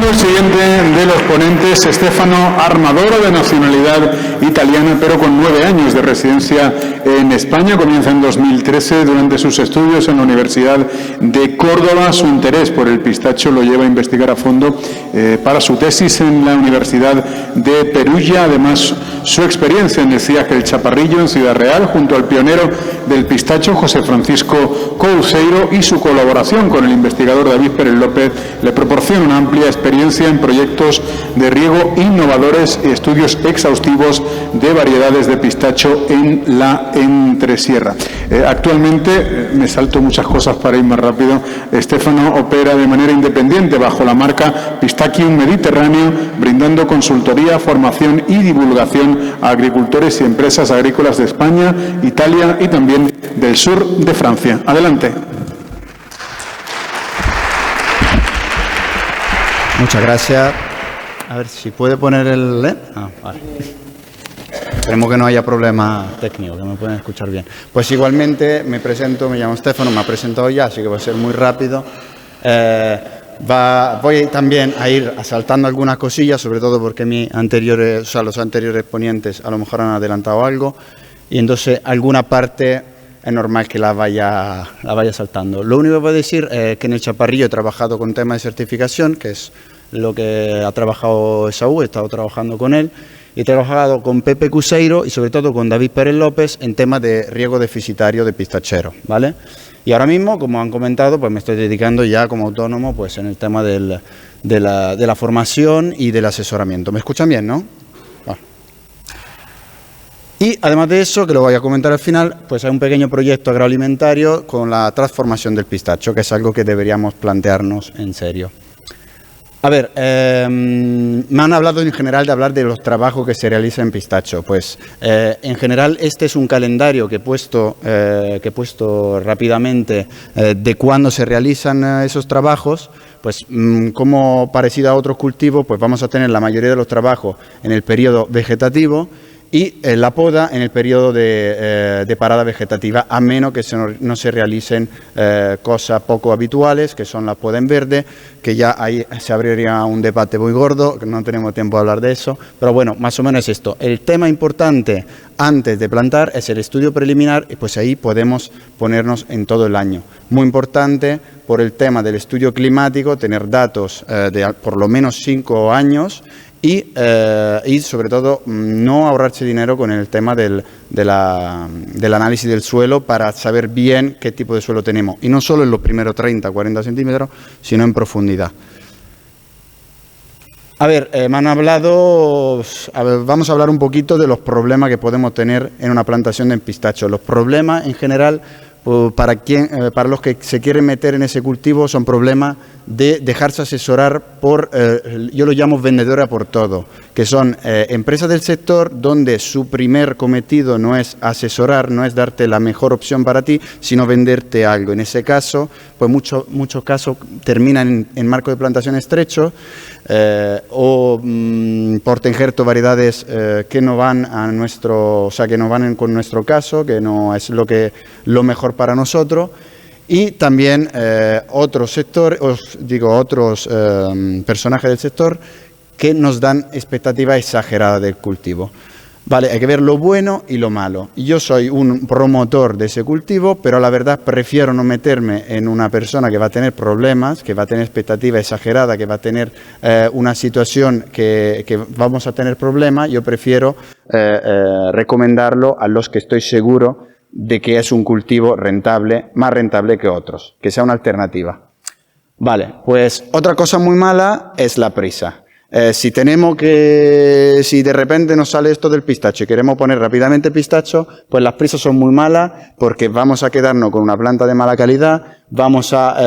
Pasando al siguiente de los ponentes, Stefano Armadoro, de nacionalidad italiana, pero con 9 años de residencia en España. Comienza en 2013 durante sus estudios en la Universidad de Córdoba. Su interés por el pistacho lo lleva a investigar a fondo para su tesis en la Universidad de Perugia. Además, su experiencia en el CIAG El Chaparrillo en Ciudad Real, junto al pionero del pistacho, José Francisco Couceiro, y su colaboración con el investigador David Pérez López le proporciona una amplia experiencia en proyectos de riego innovadores y estudios exhaustivos de variedades de pistacho en la entresierra. Actualmente, me salto muchas cosas para ir más rápido, Stefano opera de manera independiente bajo la marca Pistachium Mediterráneo, brindando consultoría, formación y divulgación a agricultores y empresas agrícolas de España, Italia y también del sur de Francia. Adelante. Muchas gracias. A ver si puede poner el... vale. Esperemos que no haya problema técnico, que me pueden escuchar bien. Pues igualmente me presento, me llamo Stefano, me ha presentado ya, así que va a ser muy rápido. Voy también a ir saltando algunas cosillas, sobre todo porque los anteriores ponentes a lo mejor han adelantado algo, y entonces alguna parte es normal que la vaya saltando. Lo único que puedo decir es que en el Chaparrillo he trabajado con temas de certificación, que es lo que ha trabajado Esaú, he estado trabajando con él, y he trabajado con Pepe Couceiro y sobre todo con David Pérez López en temas de riego deficitario de pistachero, ¿vale? Y ahora mismo, como han comentado, pues me estoy dedicando ya como autónomo pues en el tema de la formación y del asesoramiento. ¿Me escuchan bien, no? Bueno. Y además de eso, que lo voy a comentar al final, pues hay un pequeño proyecto agroalimentario con la transformación del pistacho, que es algo que deberíamos plantearnos en serio. A ver, me han hablado en general de hablar de los trabajos que se realizan en pistacho. Pues en general este es un calendario que he puesto rápidamente de cuándo se realizan esos trabajos. Pues como parecido a otros cultivos, pues vamos a tener la mayoría de los trabajos en el periodo vegetativo y la poda en el periodo de parada vegetativa, a menos que no se realicen cosas poco habituales, que son la poda en verde, que ya ahí se abriría un debate muy gordo, que no tenemos tiempo de hablar de eso, pero bueno, más o menos es esto. El tema importante antes de plantar es el estudio preliminar, y pues ahí podemos ponernos en todo el año. Muy importante por el tema del estudio climático, tener datos de por lo menos 5 años, y sobre todo no ahorrarse dinero con el tema del análisis del suelo para saber bien qué tipo de suelo tenemos. Y no solo en los primeros 30-40 centímetros, sino en profundidad. A ver, me han hablado, vamos a hablar un poquito de los problemas que podemos tener en una plantación de pistacho. Los problemas en general, para los que se quieren meter en ese cultivo, son problemas de dejarse asesorar por, yo lo llamo vendedora por todo, que son empresas del sector donde su primer cometido no es asesorar, no es darte la mejor opción para ti, sino venderte algo. En ese caso, pues muchos casos terminan en marco de plantación estrecho o porta injerto variedades que no van a nuestro, o sea, que no van con nuestro caso, que no es lo mejor para nosotros. Y también otros personajes del sector que nos dan expectativas exageradas del cultivo. Vale, hay que ver lo bueno y lo malo. Yo soy un promotor de ese cultivo, pero la verdad prefiero no meterme en una persona que va a tener problemas, que va a tener expectativa exagerada, que va a tener una situación que vamos a tener problemas. Yo prefiero recomendarlo a los que estoy seguro de que es un cultivo rentable, más rentable que otros, que sea una alternativa. Vale, pues otra cosa muy mala es la prisa. Si de repente nos sale esto del pistacho y queremos poner rápidamente pistacho, pues las prisas son muy malas porque vamos a quedarnos con una planta de mala calidad, vamos a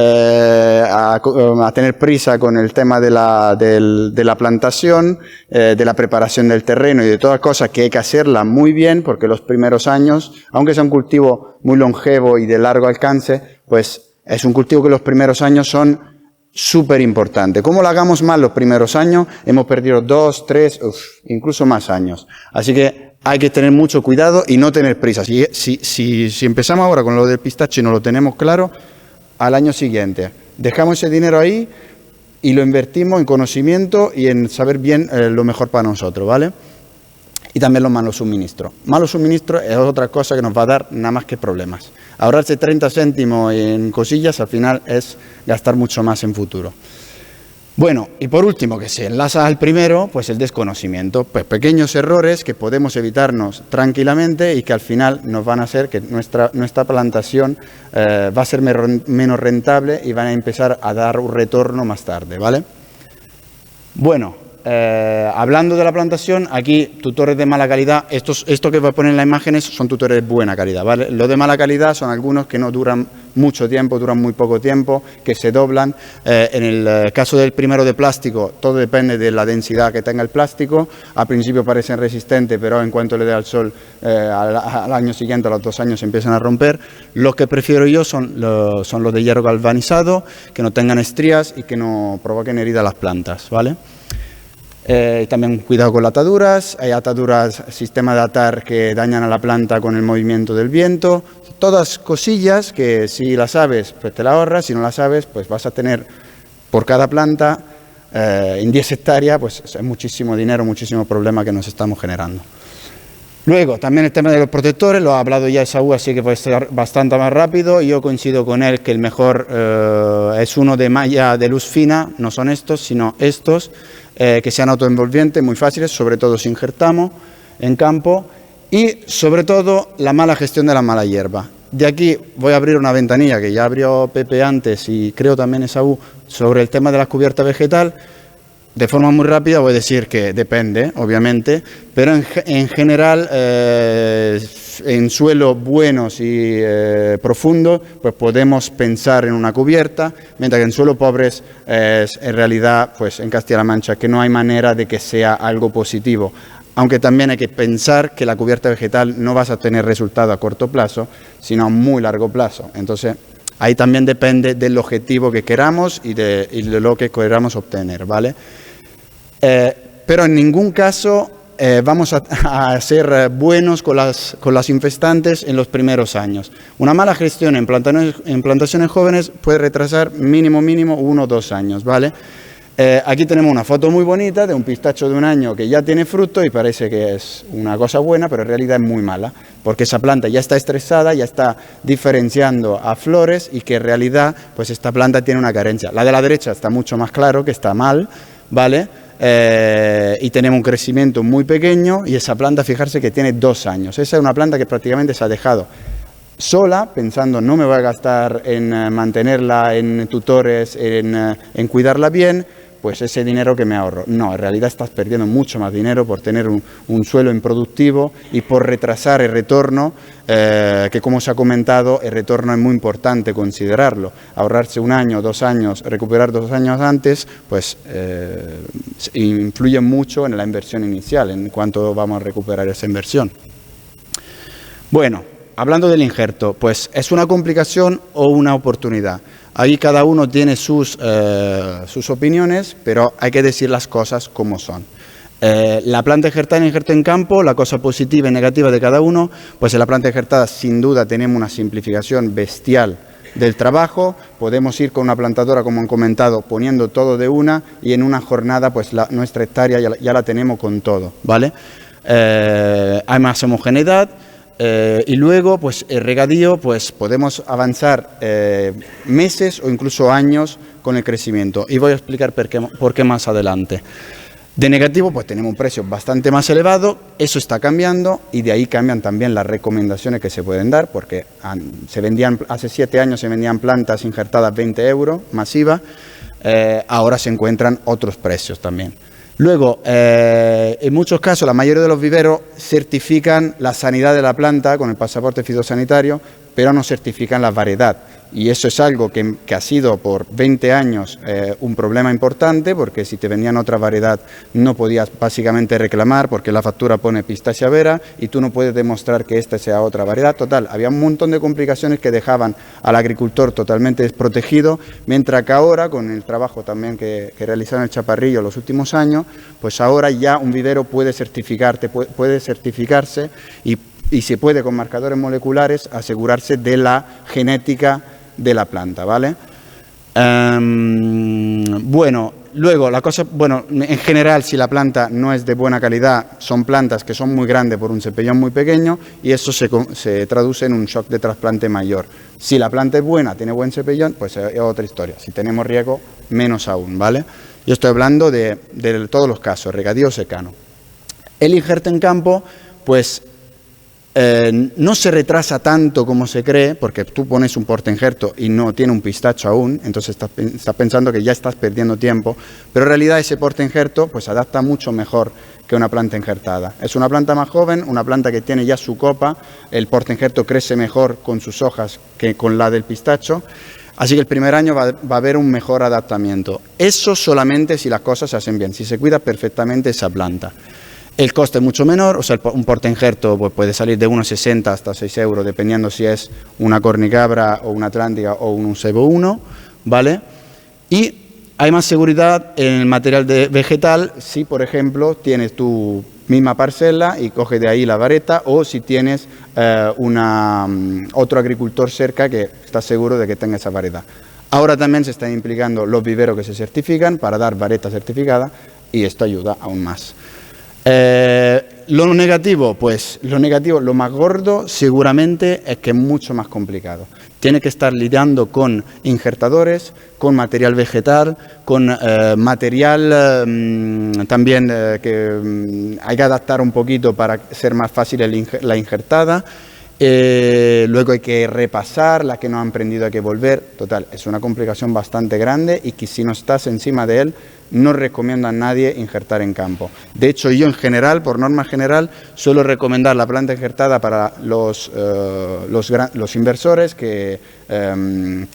tener prisa con el tema de la plantación, de la preparación del terreno y de todas cosas que hay que hacerla muy bien, porque los primeros años, aunque sea un cultivo muy longevo y de largo alcance, pues es un cultivo que los primeros años son súper importante. ¿Cómo lo hagamos mal los primeros años? Hemos perdido 2, 3, incluso más años. Así que hay que tener mucho cuidado y no tener prisa. Si empezamos ahora con lo del pistacho y no lo tenemos claro, al año siguiente dejamos ese dinero ahí y lo invertimos en conocimiento y en saber bien lo mejor para nosotros, ¿vale? Y también los malos suministros. Malos suministros es otra cosa que nos va a dar nada más que problemas. Ahorrarse 30 céntimos en cosillas al final es gastar mucho más en futuro. Bueno, y por último, que se enlaza al primero, pues el desconocimiento. Pues pequeños errores que podemos evitarnos tranquilamente y que al final nos van a hacer que nuestra plantación va a ser menos rentable y van a empezar a dar un retorno más tarde, ¿vale? Bueno. Hablando de la plantación, aquí tutores de mala calidad, esto que voy a poner en las imágenes son tutores de buena calidad, ¿vale? Los de mala calidad son algunos que no duran mucho tiempo, duran muy poco tiempo, que se doblan. En el caso del primero de plástico, todo depende de la densidad que tenga el plástico. Al principio parecen resistentes, pero en cuanto le dé al sol, al año siguiente, a los 2 años, se empiezan a romper. Los que prefiero yo son los de hierro galvanizado, que no tengan estrías y que no provoquen heridas a las plantas, ¿vale? También cuidado con las ataduras, hay ataduras, sistema de atar que dañan a la planta con el movimiento del viento, todas cosillas que si las sabes pues te la ahorras, si no las sabes pues vas a tener por cada planta en 10 hectáreas pues es muchísimo dinero, muchísimo problema que nos estamos generando. Luego, también el tema de los protectores, lo ha hablado ya Esaú, así que puede ser bastante más rápido. Yo coincido con él que el mejor es uno de malla de luz fina, no son estos, sino estos, que sean autoenvolvientes, muy fáciles, sobre todo si injertamos en campo, y sobre todo la mala gestión de la mala hierba. De aquí voy a abrir una ventanilla que ya abrió Pepe antes y creo también Esaú sobre el tema de la cubierta vegetal. De forma muy rápida voy a decir que depende, obviamente, pero en general en suelos buenos y profundos pues podemos pensar en una cubierta, mientras que en suelos pobres en realidad pues en Castilla-La Mancha que no hay manera de que sea algo positivo. Aunque también hay que pensar que la cubierta vegetal no vas a tener resultado a corto plazo, sino a muy largo plazo. Entonces, ahí también depende del objetivo que queramos y de lo que queramos obtener, ¿vale? Pero en ningún caso vamos a ser buenos con las infestantes en los primeros años. Una mala gestión en plantaciones jóvenes puede retrasar mínimo 1 o 2 años, ¿vale? Aquí tenemos una foto muy bonita de un pistacho de 1 año que ya tiene fruto y parece que es una cosa buena, pero en realidad es muy mala, porque esa planta ya está estresada, ya está diferenciando a flores y que en realidad pues esta planta tiene una carencia. La de la derecha está mucho más claro que está mal, ¿vale? Y tenemos un crecimiento muy pequeño y esa planta, fijarse que tiene 2 años. Esa es una planta que prácticamente se ha dejado sola, pensando no me voy a gastar en mantenerla, en tutores, en cuidarla bien, pues ese dinero que me ahorro. No, en realidad estás perdiendo mucho más dinero por tener un suelo improductivo y por retrasar el retorno, que como se ha comentado, el retorno es muy importante considerarlo. Ahorrarse 1 año, 2 años, recuperar 2 años antes, pues influye mucho en la inversión inicial, en cuánto vamos a recuperar esa inversión. Bueno, hablando del injerto, pues ¿es una complicación o una oportunidad? Ahí cada uno tiene sus opiniones, pero hay que decir las cosas como son. La planta injertada en injerto en campo, la cosa positiva y negativa de cada uno, pues en la planta injertada sin duda tenemos una simplificación bestial del trabajo, podemos ir con una plantadora, como han comentado, poniendo todo de una y en una jornada pues nuestra hectárea ya la tenemos con todo, ¿vale? Hay más homogeneidad. Y luego, pues el regadío, pues podemos avanzar meses o incluso años con el crecimiento. Y voy a explicar por qué más adelante. De negativo, pues tenemos un precio bastante más elevado, eso está cambiando y de ahí cambian también las recomendaciones que se pueden dar, porque hace 7 años se vendían plantas injertadas 20 euros, masiva, ahora se encuentran otros precios también. Luego, en muchos casos, la mayoría de los viveros certifican la sanidad de la planta con el pasaporte fitosanitario, pero no certifican la variedad. Y eso es algo que ha sido por 20 años un problema importante, porque si te vendían otra variedad no podías básicamente reclamar, porque la factura pone pistacia vera y tú no puedes demostrar que esta sea otra variedad. Total, había un montón de complicaciones que dejaban al agricultor totalmente desprotegido, mientras que ahora, con el trabajo también que realizaron el Chaparrillo los últimos años, pues ahora ya un vivero puede certificarse y se puede con marcadores moleculares asegurarse de la genética de la planta, ¿vale? Bueno, luego la cosa, bueno, en general si la planta no es de buena calidad, son plantas que son muy grandes por un cepellón muy pequeño y eso se traduce en un shock de trasplante mayor. Si la planta es buena, tiene buen cepellón, pues es otra historia. Si tenemos riego, menos aún, ¿vale? Yo estoy hablando de todos los casos, regadío secano. El injerto en campo, pues no se retrasa tanto como se cree, porque tú pones un portainjerto y no tiene un pistacho aún, entonces estás pensando que ya estás perdiendo tiempo, pero en realidad ese portainjerto pues adapta mucho mejor que una planta injertada. Es una planta más joven, una planta que tiene ya su copa, el portainjerto crece mejor con sus hojas que con la del pistacho, así que el primer año va a haber un mejor adaptamiento. Eso solamente si las cosas se hacen bien, si se cuida perfectamente esa planta. El coste es mucho menor, o sea, un portainjerto pues, puede salir de 1,60 hasta 6 euros, dependiendo si es una cornicabra o una atlántica o un cebo 1, ¿vale? Y hay más seguridad en el material vegetal si, por ejemplo, tienes tu misma parcela y coges de ahí la vareta, o si tienes otro agricultor cerca que está seguro de que tenga esa variedad. Ahora también se están implicando los viveros que se certifican para dar vareta certificada y esto ayuda aún más. Lo negativo, pues lo más gordo seguramente es que es mucho más complicado. Tiene que estar lidiando con injertadores, con material vegetal, con material también que hay que adaptar un poquito para ser más fácil la injertada. Luego hay que repasar, las que no han aprendido hay que volver. Total, es una complicación bastante grande y que si no estás encima de él, no recomiendo a nadie injertar en campo. De hecho, yo en general, por norma general, suelo recomendar la planta injertada para los inversores que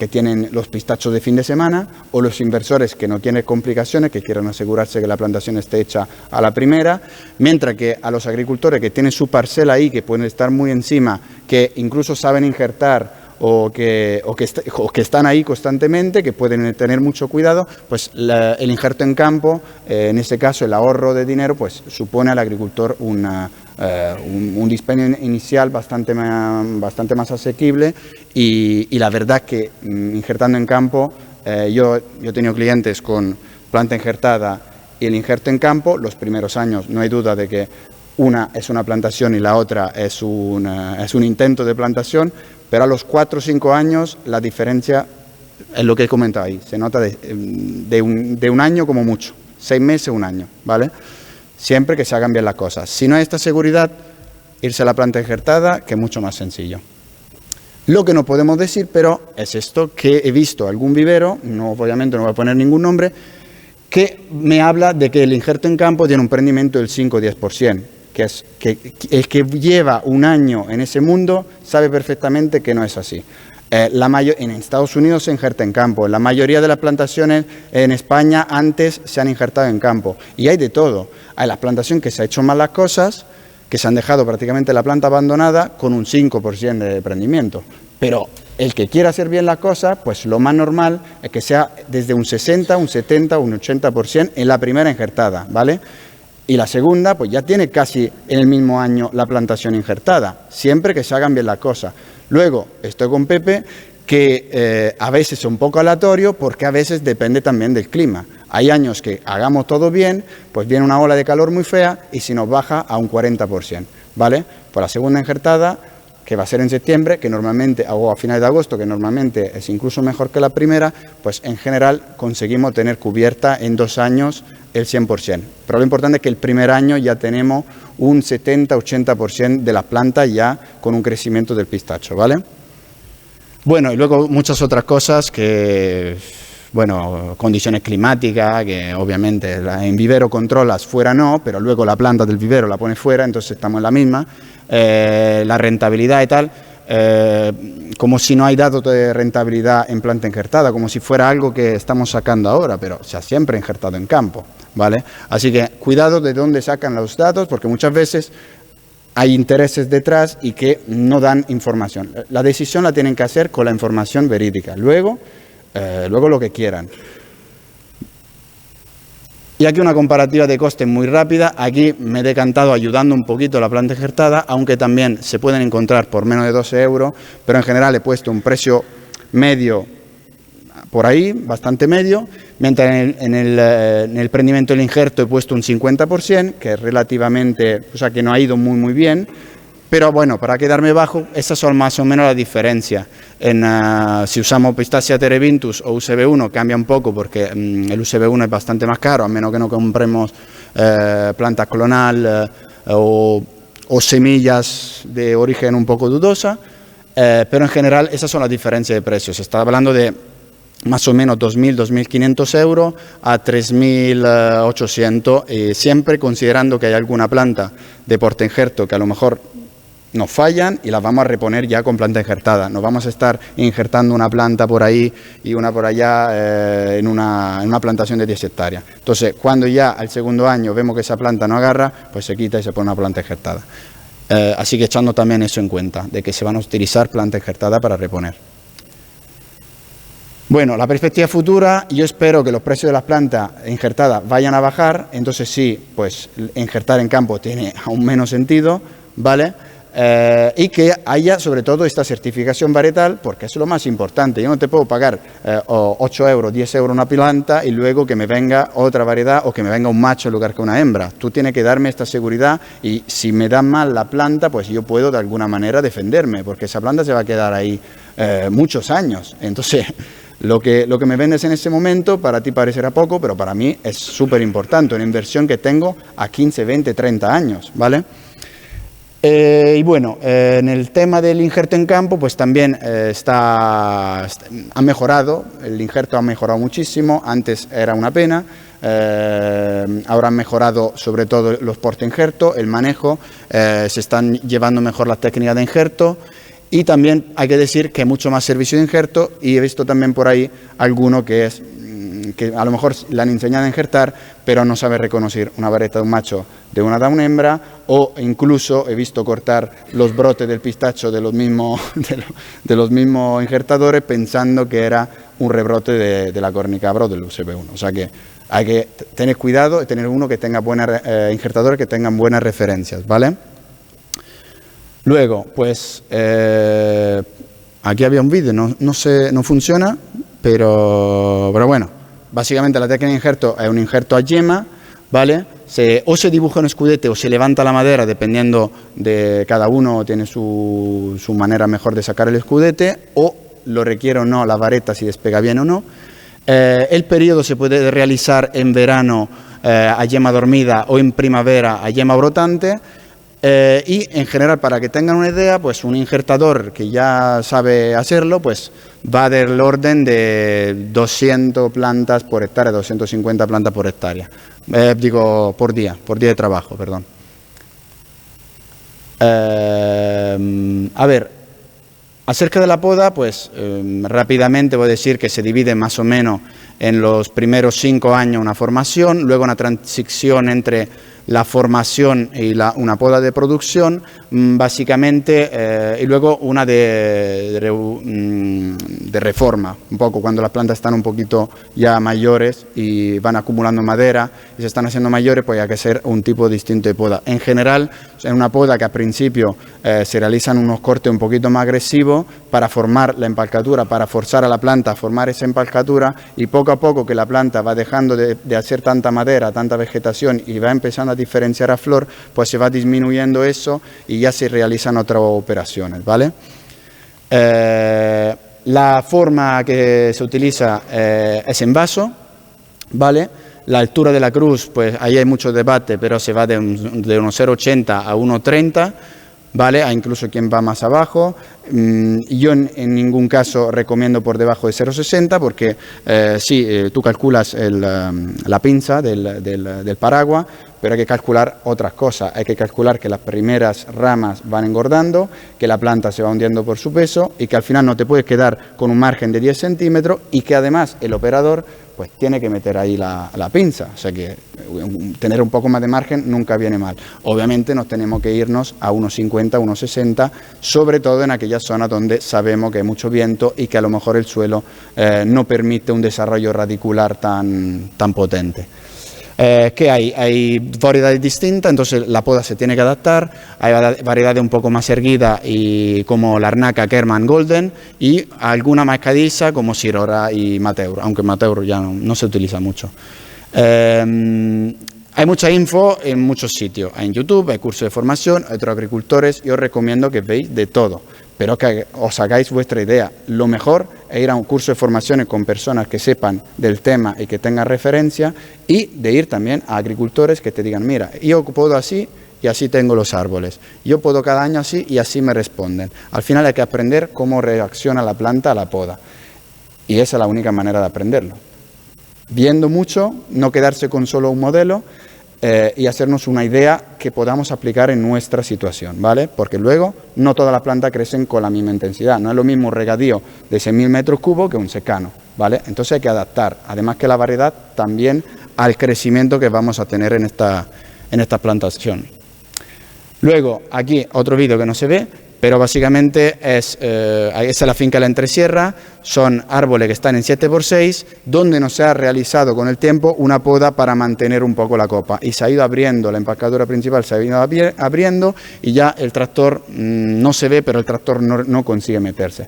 tienen los pistachos de fin de semana, o los inversores que no tienen complicaciones, que quieran asegurarse que la plantación esté hecha a la primera, mientras que a los agricultores que tienen su parcela ahí, que pueden estar muy encima, que incluso saben injertar, o que están ahí constantemente, que pueden tener mucho cuidado, pues el injerto en campo, en ese caso el ahorro de dinero, pues supone al agricultor un dispendio inicial bastante más asequible y la verdad que injertando en campo, yo he tenido clientes con planta injertada y el injerto en campo, los primeros años no hay duda de que una es una plantación y la otra es un intento de plantación, pero a los 4 o 5 años la diferencia es lo que he comentado ahí, se nota de un año como mucho, 6 meses, 1 año, ¿vale? Siempre que se hagan bien las cosas. Si no hay esta seguridad, irse a la planta injertada, que es mucho más sencillo. Lo que no podemos decir, pero es esto, que he visto algún vivero, obviamente no voy a poner ningún nombre, que me habla de que el injerto en campo tiene un rendimiento del 5 o 10%. Que el que lleva 1 año en ese mundo sabe perfectamente que no es así. En Estados Unidos se injerta en campo, en la mayoría de las plantaciones en España antes se han injertado en campo y hay de todo. Hay las plantaciones que se han hecho mal las cosas, que se han dejado prácticamente la planta abandonada con un 5% de rendimiento, pero el que quiera hacer bien las cosas, pues lo más normal es que sea desde un 60, un 70, un 80% en la primera injertada, ¿vale? Y la segunda, pues ya tiene casi en el mismo año la plantación injertada, siempre que se hagan bien las cosas. Luego, estoy con Pepe, que a veces es un poco aleatorio porque a veces depende también del clima. Hay años que hagamos todo bien, pues viene una ola de calor muy fea y si nos baja a un 40%, ¿vale? Pues la segunda injertada, que va a ser en septiembre, que normalmente, o a finales de agosto, que normalmente es incluso mejor que la primera, pues en general conseguimos tener cubierta en 2 años el 100%. Pero lo importante es que el primer año ya tenemos un 70-80% de la planta ya con un crecimiento del pistacho, ¿vale? Bueno, y luego muchas otras cosas que, bueno, condiciones climáticas, que obviamente en vivero controlas, fuera no, pero luego la planta del vivero la pones fuera, entonces estamos en la misma. La rentabilidad y tal, como si no hay datos de rentabilidad en planta injertada, como si fuera algo que estamos sacando ahora, pero se ha siempre injertado en campo, ¿vale? Así que cuidado de dónde sacan los datos, porque muchas veces hay intereses detrás y que no dan información. La decisión la tienen que hacer con la información verídica, luego lo que quieran. Y aquí una comparativa de costes muy rápida. Aquí me he decantado ayudando un poquito la planta injertada, aunque también se pueden encontrar por menos de 12 euros, pero en general he puesto un precio medio por ahí, bastante medio, mientras en el prendimiento del injerto he puesto un 50%, que es relativamente, o sea, que no ha ido muy bien, pero bueno, para quedarme bajo, esas son más o menos las diferencias. Si usamos Pistacia Terebinthus o UCB1 cambia un poco porque el UCB1 es bastante más caro, a menos que no compremos planta clonal o semillas de origen un poco dudosa, pero en general esas son las diferencias de precios. Se está hablando de más o menos 2.000, 2.500 euros a 3.800, siempre considerando que hay alguna planta de portainjerto que a lo mejor nos fallan y las vamos a reponer ya con planta injertada. No vamos a estar injertando una planta por ahí y una por allá en una plantación de 10 hectáreas. Entonces, cuando ya al segundo año vemos que esa planta no agarra, pues se quita y se pone una planta injertada. Así que echando también eso en cuenta, de que se van a utilizar planta injertada para reponer. Bueno, la perspectiva futura, yo espero que los precios de las plantas injertadas vayan a bajar, entonces sí, pues injertar en campo tiene aún menos sentido, ¿vale? Y que haya sobre todo esta certificación varietal, porque es lo más importante. Yo no te puedo pagar 8 euros, 10 euros una planta y luego que me venga otra variedad o que me venga un macho en lugar que una hembra. Tú tienes que darme esta seguridad y si me dan mal la planta, pues yo puedo de alguna manera defenderme, porque esa planta se va a quedar ahí muchos años. Entonces, lo que me vendes en ese momento para ti parecerá poco, pero para mí es súper importante, una inversión que tengo a 15, 20, 30 años, ¿vale? Y bueno, en el tema del injerto en campo, pues también ha mejorado, el injerto ha mejorado muchísimo, antes era una pena, ahora han mejorado sobre todo los portainjertos, el manejo, se están llevando mejor las técnicas de injerto y también hay que decir que hay mucho más servicio de injerto y he visto también por ahí alguno que a lo mejor le han enseñado a injertar, pero no sabe reconocer una vareta de un macho de una hembra, o incluso he visto cortar los brotes del pistacho de los mismos injertadores pensando que era un rebrote de la cornicabra o del UCB1. O sea que hay que tener cuidado y tener uno que tenga buenas injertadores que tengan buenas referencias, ¿vale? Luego, pues aquí había un vídeo, no funciona, pero bueno. Básicamente la técnica de injerto es un injerto a yema, ¿vale? O se dibuja un escudete o se levanta la madera, dependiendo de cada uno, tiene su manera mejor de sacar el escudete, o lo requiere o no la vareta, si despega bien o no. El periodo se puede realizar en verano a yema dormida o en primavera a yema brotante. Y en general, para que tengan una idea, pues un injertador que ya sabe hacerlo, pues va del orden de 200 plantas por hectárea, 250 plantas por hectárea. Digo, por día de trabajo, perdón. A ver, acerca de la poda, pues rápidamente voy a decir que se divide más o menos en los primeros 5 años una formación, luego una transición entre la formación y una poda de producción, básicamente, y luego una de reforma, un poco cuando las plantas están un poquito ya mayores y van acumulando madera y se están haciendo mayores, pues hay que hacer un tipo distinto de poda. En general, es una poda que al principio se realizan unos cortes un poquito más agresivos para formar la empalcatura, para forzar a la planta a formar esa empalcatura, y poco a poco que la planta va dejando de hacer tanta madera, tanta vegetación y va empezando a diferenciar a flor, pues se va disminuyendo eso y ya se realizan otras operaciones, ¿vale? La forma que se utiliza es en vaso, ¿vale? La altura de la cruz, pues ahí hay mucho debate, pero se va de unos 0,80 a 1,30, ¿vale? Hay incluso quien va más abajo. Yo en ningún caso recomiendo por debajo de 0,60 porque tú calculas la pinza del paraguas, pero hay que calcular otras cosas. Hay que calcular que las primeras ramas van engordando, que la planta se va hundiendo por su peso y que al final no te puedes quedar con un margen de 10 centímetros y que además el operador pues tiene que meter ahí la pinza. O sea que tener un poco más de margen nunca viene mal. Obviamente nos tenemos que irnos a 1,50, 1,60, sobre todo en aquellas zonas donde sabemos que hay mucho viento y que a lo mejor el suelo no permite un desarrollo radicular tan potente. ¿Qué hay? Hay variedades distintas, entonces la poda se tiene que adaptar. Hay variedades un poco más erguidas, y como la Arnaca, Kerman, Golden, y alguna más cadiza como Sirora y Mateuro, aunque Mateuro ya no se utiliza mucho. Hay mucha info en muchos sitios, en YouTube, hay cursos de formación, hay otros agricultores, y os recomiendo que veáis de todo, pero que os hagáis vuestra idea. Lo mejor es ir a un curso de formación con personas que sepan del tema y que tengan referencia, y de ir también a agricultores que te digan, mira, yo puedo así y así tengo los árboles, yo puedo cada año así y así me responden. Al final hay que aprender cómo reacciona la planta a la poda, y esa es la única manera de aprenderlo. Viendo mucho, no quedarse con solo un modelo, y hacernos una idea que podamos aplicar en nuestra situación, ¿vale? Porque luego no todas las plantas crecen con la misma intensidad. No es lo mismo un regadío de 6.000 metros cúbicos que un secano, ¿vale? Entonces hay que adaptar, además que la variedad, también al crecimiento que vamos a tener en esta plantación. Luego, aquí otro vídeo que no se ve, pero básicamente esa es la finca de la Entresierra. Son árboles que están en 7x6, donde no se ha realizado con el tiempo una poda para mantener un poco la copa, y se ha ido abriendo, la empacadura principal se ha ido abriendo, y ya el tractor no se ve, pero el tractor no consigue meterse.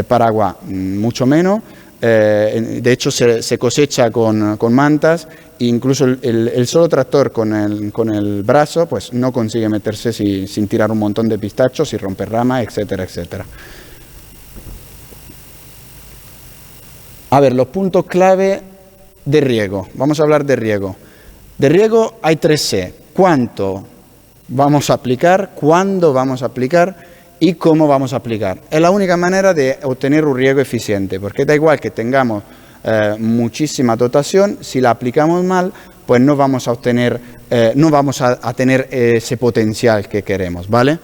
Paraguas mucho menos. De hecho se cosecha con mantas, e incluso el solo tractor con el brazo pues no consigue meterse sin tirar un montón de pistachos y romper ramas, etcétera, etcétera. A ver, los puntos clave de riego. Vamos a hablar de riego. De riego hay 3 C. ¿Cuánto vamos a aplicar? ¿Cuándo vamos a aplicar? ¿Y cómo vamos a aplicar? Es la única manera de obtener un riego eficiente, porque da igual que tengamos muchísima dotación, si la aplicamos mal, pues no vamos a obtener, no vamos a tener ese potencial que queremos, ¿vale?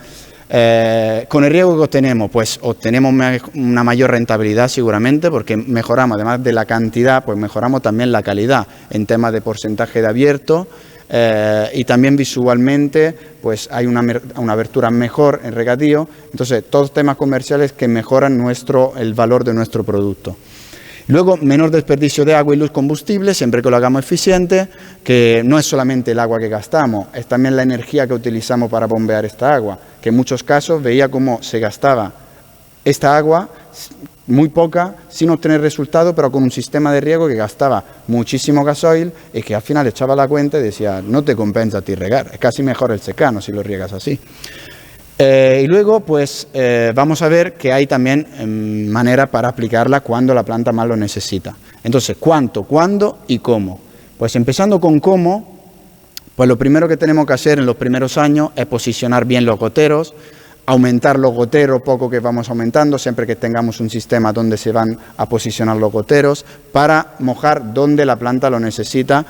Con el riego que obtenemos, pues obtenemos una mayor rentabilidad seguramente, porque mejoramos, además de la cantidad, pues mejoramos también la calidad en temas de porcentaje de abierto. Y también visualmente pues hay una abertura mejor en regadío. Entonces todos temas comerciales que mejoran el valor de nuestro producto. Luego, menor desperdicio de agua y luz combustible, siempre que lo hagamos eficiente, que no es solamente el agua que gastamos, es también la energía que utilizamos para bombear esta agua, que en muchos casos veía cómo se gastaba esta agua muy poca, sin obtener resultado, pero con un sistema de riego que gastaba muchísimo gasoil, y que al final echaba la cuenta y decía, no te compensa a ti regar, es casi mejor el secano si lo riegas así. Y luego pues vamos a ver que hay también manera para aplicarla cuando la planta más lo necesita. Entonces, ¿cuánto, cuándo y cómo? Pues empezando con cómo, pues lo primero que tenemos que hacer en los primeros años es posicionar bien los goteros, aumentar los goteros poco que vamos aumentando, siempre que tengamos un sistema donde se van a posicionar los goteros, para mojar donde la planta lo necesita,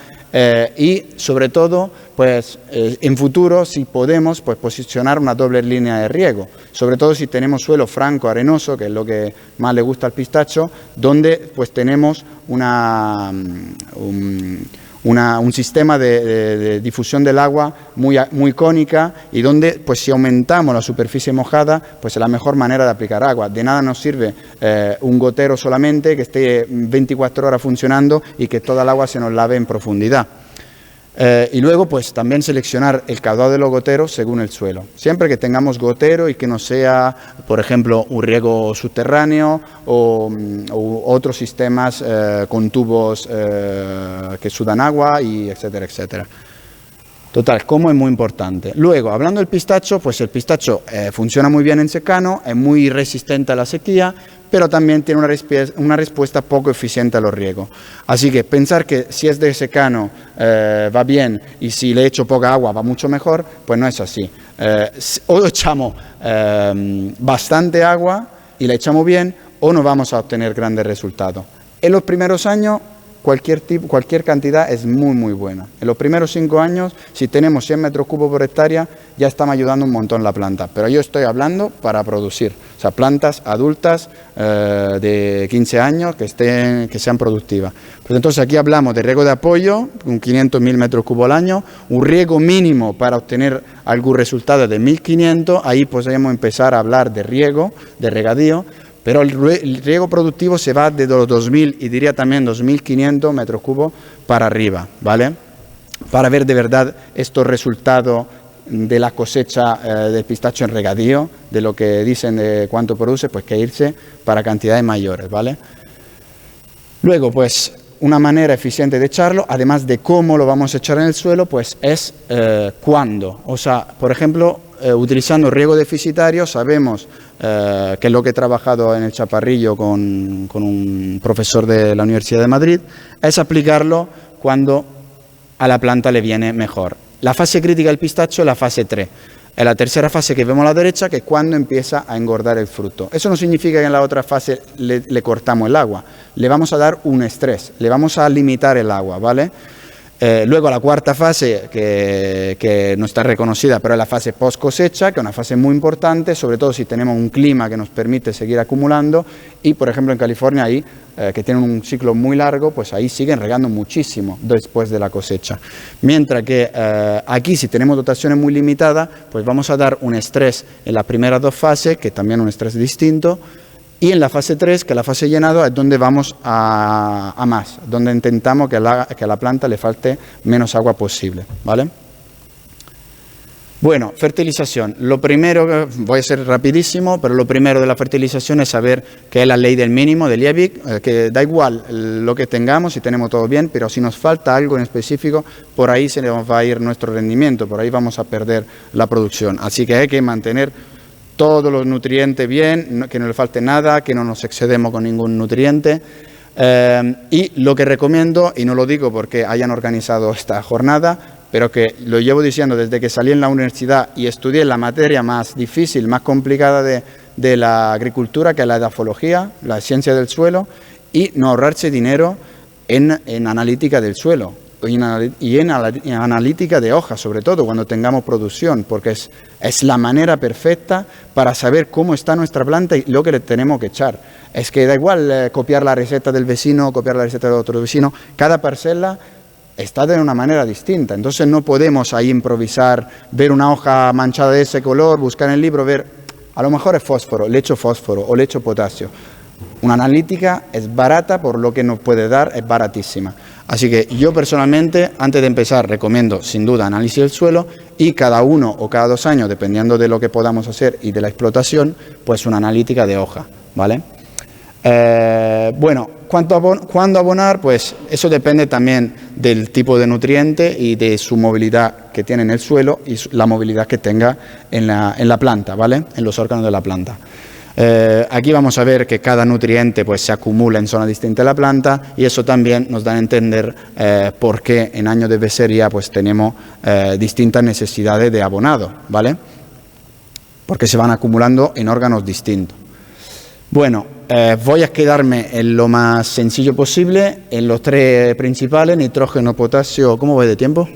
y sobre todo pues en futuro, si podemos, pues posicionar una doble línea de riego, sobre todo si tenemos suelo franco arenoso, que es lo que más le gusta al pistacho, donde pues tenemos un sistema de difusión del agua muy cónica, y donde pues si aumentamos la superficie mojada, pues es la mejor manera de aplicar agua. De nada nos sirve un gotero solamente que esté 24 horas funcionando y que toda el agua se nos lave en profundidad. Y luego pues también seleccionar el caudal de los goteros según el suelo. Siempre que tengamos gotero y que no sea, por ejemplo, un riego subterráneo o otros sistemas con tubos que sudan agua, y etcétera, etcétera. Total, como es muy importante. Luego, hablando del pistacho, pues el pistacho funciona muy bien en secano, es muy resistente a la sequía, pero también tiene una respuesta poco eficiente a los riegos. Así que pensar que si es de secano va bien, y si le echo poca agua va mucho mejor, pues no es así. O echamos bastante agua y le echamos bien, o no vamos a obtener grandes resultados. En los primeros años, cualquier cantidad es muy buena. En los primeros 5 años, si tenemos 100 metros cúbicos por hectárea, ya estamos ayudando un montón la planta. Pero yo estoy hablando para producir, o sea, plantas adultas de 15 años que sean productivas. Pues entonces aquí hablamos de riego de apoyo, con 500.000 metros cúbicos al año, un riego mínimo para obtener algún resultado de 1.500, ahí podríamos empezar a hablar de riego, de regadío. Pero el riego productivo se va de los 2.000 y diría también 2.500 metros cúbicos para arriba, ¿vale? para ver de verdad estos resultados de la cosecha del pistacho en regadío, de lo que dicen de cuánto produce, pues que irse para cantidades mayores, ¿vale? Luego, pues una manera eficiente de echarlo, además de cómo lo vamos a echar en el suelo, pues es cuándo. O sea, por ejemplo, utilizando riego deficitario, sabemos que es lo que he trabajado en el Chaparrillo con un profesor de la Universidad de Madrid, es aplicarlo cuando a la planta le viene mejor. La fase crítica del pistacho es la fase 3. Es la tercera fase que vemos a la derecha, que es cuando empieza a engordar el fruto. Eso no significa que en la otra fase le cortamos el agua. Le vamos a dar un estrés, le vamos a limitar el agua, ¿vale? Luego la cuarta fase, que no está reconocida, pero es la fase post cosecha, que es una fase muy importante, sobre todo si tenemos un clima que nos permite seguir acumulando. Y, por ejemplo, en California, ahí, que tienen un ciclo muy largo, pues ahí siguen regando muchísimo después de la cosecha. Mientras que aquí, si tenemos dotaciones muy limitadas, pues vamos a dar un estrés en las primeras dos fases, que también es un estrés distinto. Y en la fase 3, que es la fase llenado, es donde vamos a más, donde intentamos que a la planta le falte menos agua posible, ¿vale? Bueno, fertilización. Lo primero, voy a ser rapidísimo, pero lo primero de la fertilización es saber qué es la ley del mínimo, del Liebig, que da igual lo que tengamos, si tenemos todo bien, pero si nos falta algo en específico, por ahí se nos va a ir nuestro rendimiento, por ahí vamos a perder la producción. Así que hay que mantener todos los nutrientes bien, que no le falte nada, que no nos excedemos con ningún nutriente. Y lo que recomiendo, y no lo digo porque hayan organizado esta jornada, pero que lo llevo diciendo desde que salí en la universidad y estudié la materia más difícil, más complicada de la agricultura, que es la edafología, la ciencia del suelo, y no ahorrarse dinero en analítica del suelo. Y en analítica de hojas, sobre todo cuando tengamos producción, porque es la manera perfecta para saber cómo está nuestra planta y lo que le tenemos que echar. Es que da igual copiar la receta del vecino, copiar la receta de otro vecino, cada parcela está de una manera distinta, entonces no podemos ahí improvisar, ver una hoja manchada de ese color, buscar en el libro, ver, a lo mejor es fósforo, le echo fósforo o le echo potasio. Una analítica es barata, por lo que nos puede dar, es baratísima. Así que yo personalmente, antes de empezar, recomiendo sin duda análisis del suelo y cada 1 o cada 2 años, dependiendo de lo que podamos hacer y de la explotación, pues una analítica de hoja, ¿vale? Bueno, ¿cuándo abonar? Pues eso depende también del tipo de nutriente y de su movilidad que tiene en el suelo y la movilidad que tenga en la planta, ¿vale? En los órganos de la planta. Aquí vamos a ver que cada nutriente pues se acumula en zona distinta de la planta y eso también nos da a entender por qué en años de becerría pues tenemos distintas necesidades de abonado, ¿vale? Porque se van acumulando en órganos distintos. Bueno, voy a quedarme en lo más sencillo posible, en los 3 principales, nitrógeno, potasio. ¿Cómo voy de tiempo?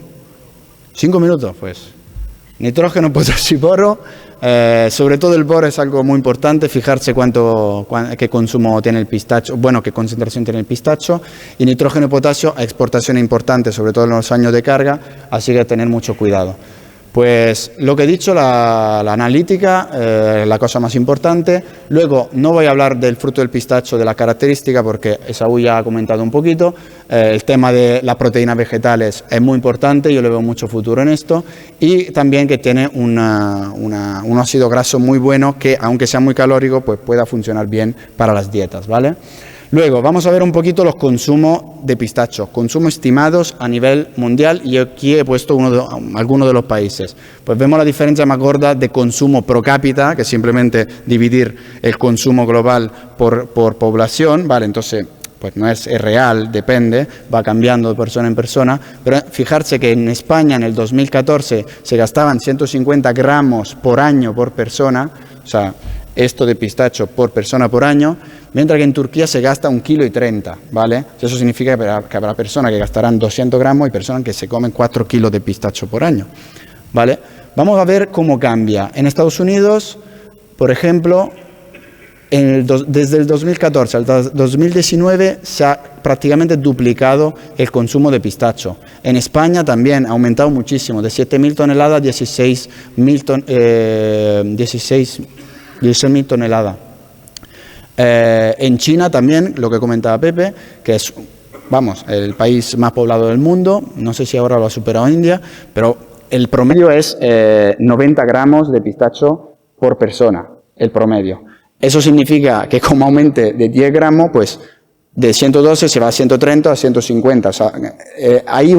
5 minutos, pues. Nitrógeno, potasio y boro. Sobre todo el boro es algo muy importante, fijarse qué consumo tiene el pistacho, bueno, qué concentración tiene el pistacho. Y nitrógeno y potasio, exportación importante, sobre todo en los años de carga, así que tener mucho cuidado. Pues lo que he dicho, la analítica, la cosa más importante. Luego no voy a hablar del fruto del pistacho, de la característica, porque Esaú ya ha comentado un poquito. El tema de las proteínas vegetales es muy importante, yo le veo mucho futuro en esto. Y también que tiene un ácido graso muy bueno que, aunque sea muy calórico, pues pueda funcionar bien para las dietas, ¿vale? Luego, vamos a ver un poquito los consumos de pistacho, consumos estimados a nivel mundial, y aquí he puesto algunos de los países. Pues vemos la diferencia más gorda de consumo pro cápita, que es simplemente dividir el consumo global por población, ¿vale? Entonces, pues no es real, depende, va cambiando de persona en persona, pero fijarse que en España en el 2014 se gastaban 150 gramos por año por persona, o sea, esto de pistacho por persona por año, mientras que en Turquía se gasta 1,30 kg, ¿vale? Eso significa que habrá personas que gastarán 200 gramos y personas que se comen 4 kilos de pistacho por año, ¿vale? Vamos a ver cómo cambia. En Estados Unidos, por ejemplo, desde el 2014 al 2019 se ha prácticamente duplicado el consumo de pistacho. En España también ha aumentado muchísimo, de 7.000 toneladas a 16.000 toneladas. En China también, lo que comentaba Pepe, que es vamos, el país más poblado del mundo, no sé si ahora lo ha superado India, pero el promedio es 90 gramos de pistacho por persona, el promedio. Eso significa que como aumente de 10 gramos, pues de 112 se va a 130 a 150. O sea, hay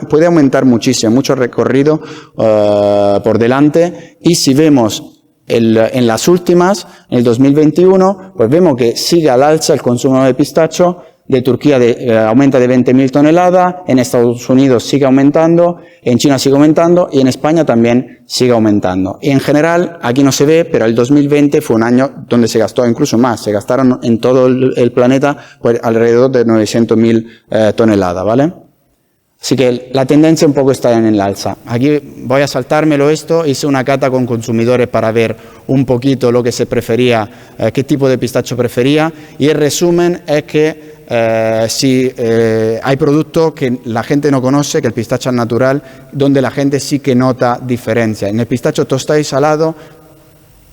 puede aumentar muchísimo, mucho recorrido por delante. Y si vemos en las últimas, en el 2021, pues vemos que sigue al alza el consumo de pistacho. De Turquía aumenta de 20.000 toneladas, en Estados Unidos sigue aumentando, en China sigue aumentando y en España también sigue aumentando. Y en general, aquí no se ve, pero el 2020 fue un año donde se gastó incluso más. Se gastaron en todo el planeta pues, alrededor de 900.000 toneladas, ¿vale? Así que la tendencia un poco está en el alza. Aquí voy a saltármelo esto, hice una cata con consumidores para ver un poquito lo que se prefería, qué tipo de pistacho prefería, y el resumen es que si hay productos que la gente no conoce, que el pistacho es natural, donde la gente sí que nota diferencia. En el pistacho tostado y salado,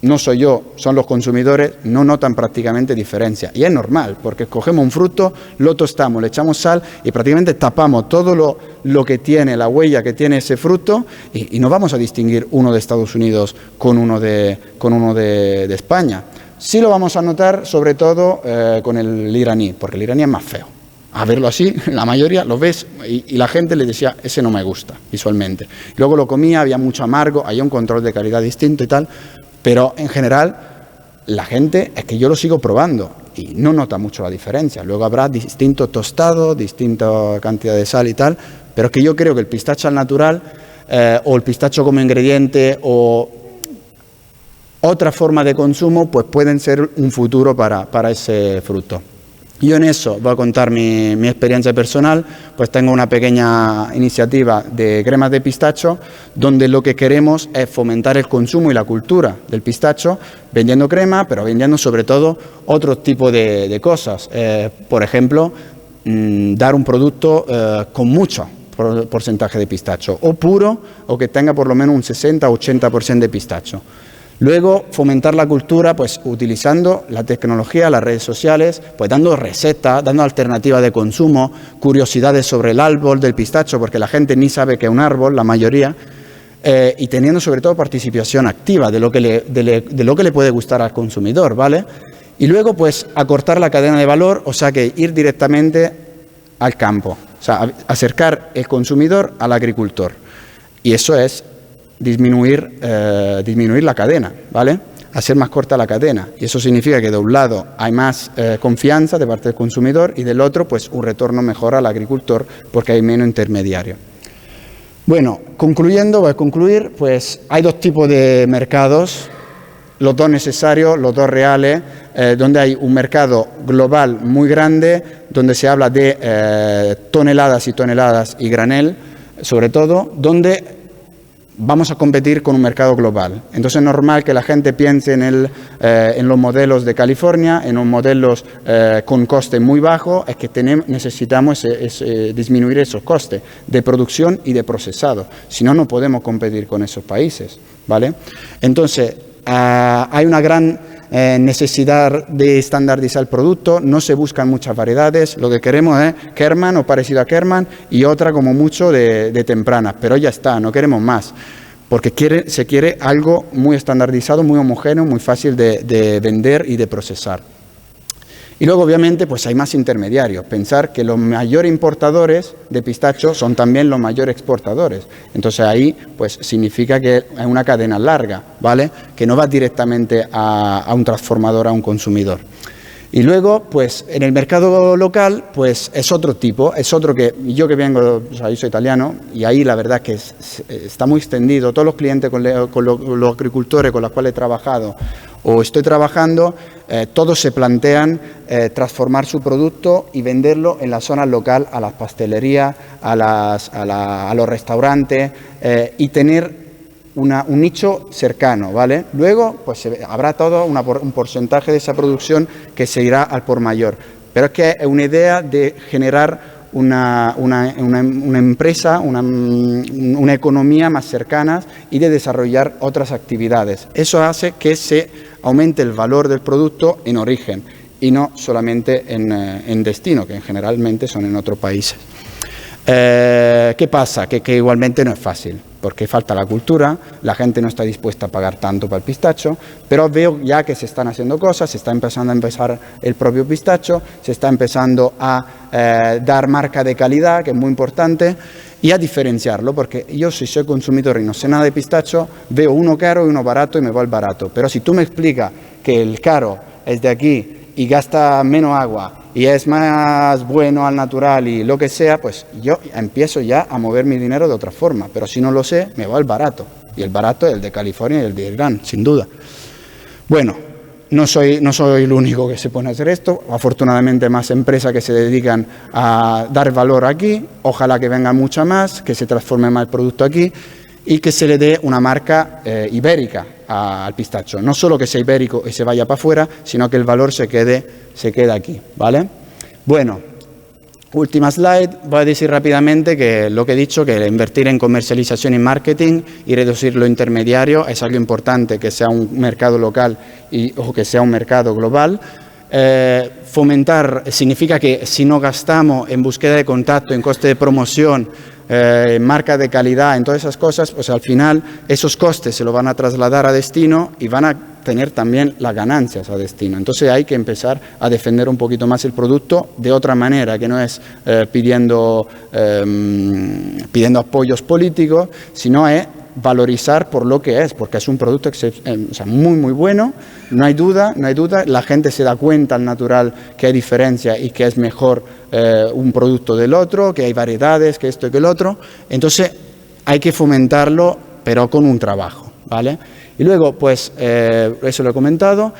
no soy yo, son los consumidores, no notan prácticamente diferencia. Y es normal, porque cogemos un fruto, lo tostamos, le echamos sal y prácticamente tapamos todo lo que tiene, la huella que tiene ese fruto y no vamos a distinguir uno de Estados Unidos con uno de España. Sí lo vamos a notar sobre todo con el iraní, porque el iraní es más feo. A verlo así, la mayoría lo ves y la gente le decía, ese no me gusta visualmente. Luego lo comía, había mucho amargo, había un control de calidad distinto y tal, pero en general la gente es que yo lo sigo probando y no nota mucho la diferencia. Luego habrá distinto tostado, distinta cantidad de sal y tal, pero es que yo creo que el pistacho al natural o el pistacho como ingrediente o otra forma de consumo, pues pueden ser un futuro para ese fruto. Yo en eso voy a contar mi experiencia personal, pues tengo una pequeña iniciativa de cremas de pistacho, donde lo que queremos es fomentar el consumo y la cultura del pistacho, vendiendo crema, pero vendiendo sobre todo otro tipo de cosas. Por ejemplo, dar un producto con mucho porcentaje de pistacho, o puro, o que tenga por lo menos un 60 o 80% de pistacho. Luego, fomentar la cultura, pues utilizando la tecnología, las redes sociales, pues dando recetas, dando alternativas de consumo, curiosidades sobre el árbol del pistacho, porque la gente ni sabe que es un árbol, la mayoría, y teniendo sobre todo participación activa de lo que le puede gustar al consumidor, ¿vale? Y luego, pues, acortar la cadena de valor, o sea que ir directamente al campo, o sea, acercar el consumidor al agricultor. Y eso es disminuir la cadena, ¿vale? Hacer más corta la cadena. Y eso significa que de un lado hay más confianza de parte del consumidor y del otro, pues un retorno mejor al agricultor porque hay menos intermediario. Bueno, concluyendo, voy a concluir, pues hay dos tipos de mercados, los dos necesarios, los dos reales, donde hay un mercado global muy grande, donde se habla de toneladas y toneladas y granel, sobre todo, donde vamos a competir con un mercado global. Entonces es normal que la gente piense en los modelos de California, en los modelos con coste muy bajo, es que necesitamos disminuir esos costes de producción y de procesado. Si no, no podemos competir con esos países, ¿vale? Entonces, hay una gran necesidad de estandarizar el producto, no se buscan muchas variedades, lo que queremos es Kerman o parecido a Kerman y otra como mucho de tempranas, pero ya está, no queremos más, porque se quiere algo muy estandarizado, muy homogéneo, muy fácil de vender y de procesar. Y luego, obviamente, pues hay más intermediarios. Pensar que los mayores importadores de pistacho son también los mayores exportadores. Entonces ahí, pues significa que es una cadena larga, ¿vale? Que no va directamente a un transformador, a un consumidor. Y luego, pues en el mercado local, pues es otro tipo, es otro que yo que vengo, o sea, yo soy italiano, y ahí la verdad que está muy extendido. Todos los clientes con los agricultores con los cuales he trabajado o estoy trabajando, todos se plantean transformar su producto y venderlo en la zona local a las pastelerías, a los restaurantes y tener un nicho cercano, ¿vale? Luego, pues habrá todo un porcentaje de esa producción que se irá al por mayor. Pero es que es una idea de generar una empresa, una economía más cercana y de desarrollar otras actividades. Eso hace que se aumente el valor del producto en origen y no solamente en destino, que generalmente son en otros países. ¿Qué pasa? Que igualmente no es fácil, porque falta la cultura, la gente no está dispuesta a pagar tanto para el pistacho, pero veo ya que se están haciendo cosas, se está empezando a empezar el propio pistacho, se está empezando a dar marca de calidad, que es muy importante, y a diferenciarlo, porque yo si soy consumidor y no sé nada de pistacho, veo uno caro y uno barato y me voy al barato, pero si tú me explicas que el caro es de aquí y gasta menos agua, y es más bueno al natural y lo que sea, pues yo empiezo ya a mover mi dinero de otra forma. Pero si no lo sé, me voy al barato. Y el barato es el de California y el de Irán, sin duda. Bueno, no soy el único que se pone a hacer esto. Afortunadamente, más empresas que se dedican a dar valor aquí. Ojalá que venga mucha más, que se transforme más el producto aquí y que se le dé una marca ibérica al pistacho. No solo que sea ibérico y se vaya para afuera, sino que el valor se quede aquí, ¿vale? Bueno, última slide. Voy a decir rápidamente que lo que he dicho, que invertir en comercialización y marketing y reducir lo intermediario es algo importante, que sea un mercado local o que sea un mercado global. Fomentar significa que si no gastamos en búsqueda de contacto, en coste de promoción, marca de calidad, en todas esas cosas, pues al final esos costes se lo van a trasladar a destino y van a tener también las ganancias a destino. Entonces hay que empezar a defender un poquito más el producto de otra manera, que no es pidiendo apoyos políticos, sino es valorizar por lo que es, porque es un producto muy bueno, no hay duda, la gente se da cuenta al natural que hay diferencia y que es mejor un producto del otro, que hay variedades, que esto y que el otro, entonces hay que fomentarlo, pero con un trabajo, ¿vale? Y luego, pues, eso lo he comentado,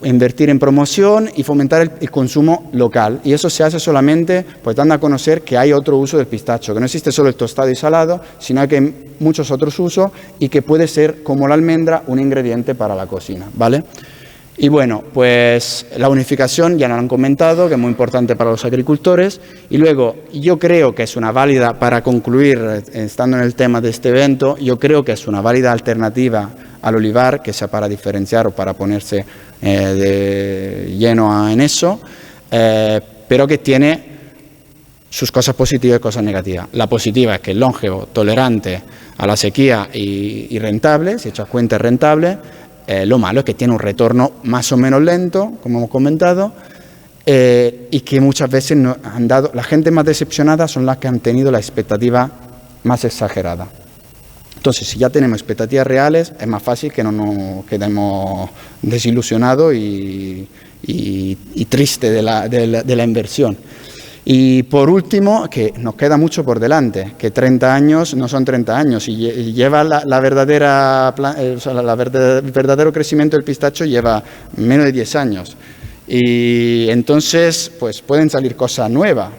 invertir en promoción y fomentar el consumo local. Y eso se hace solamente pues dando a conocer que hay otro uso del pistacho, que no existe solo el tostado y salado, sino que hay muchos otros usos y que puede ser, como la almendra, un ingrediente para la cocina, ¿vale? Y bueno, pues la unificación ya nos lo han comentado, que es muy importante para los agricultores. Y luego, yo creo que es una válida, para concluir, estando en el tema de este evento, yo creo que es una válida alternativa al olivar, que sea para diferenciar o para ponerse de lleno en eso, pero que tiene sus cosas positivas y cosas negativas. La positiva es que es longevo, tolerante a la sequía y rentable, si echas cuenta es rentable. Lo malo es que tiene un retorno más o menos lento, como hemos comentado, y que muchas veces la gente más decepcionada son las que han tenido la expectativa más exagerada. Entonces, si ya tenemos expectativas reales, es más fácil que no nos quedemos desilusionados y tristes de la inversión. Y por último, que nos queda mucho por delante, que 30 años no son 30 años y lleva el verdadero crecimiento del pistacho lleva menos de 10 años. Y entonces, pues pueden salir cosas nuevas.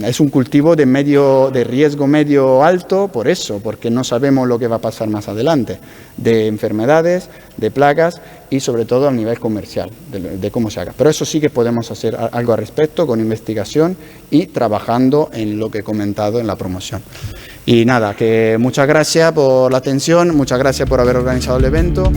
Es un cultivo de riesgo medio alto por eso, porque no sabemos lo que va a pasar más adelante, de enfermedades, de plagas y sobre todo a nivel comercial, de cómo se haga. Pero eso sí que podemos hacer algo al respecto con investigación y trabajando en lo que he comentado en la promoción. Y nada, que muchas gracias por la atención, muchas gracias por haber organizado el evento.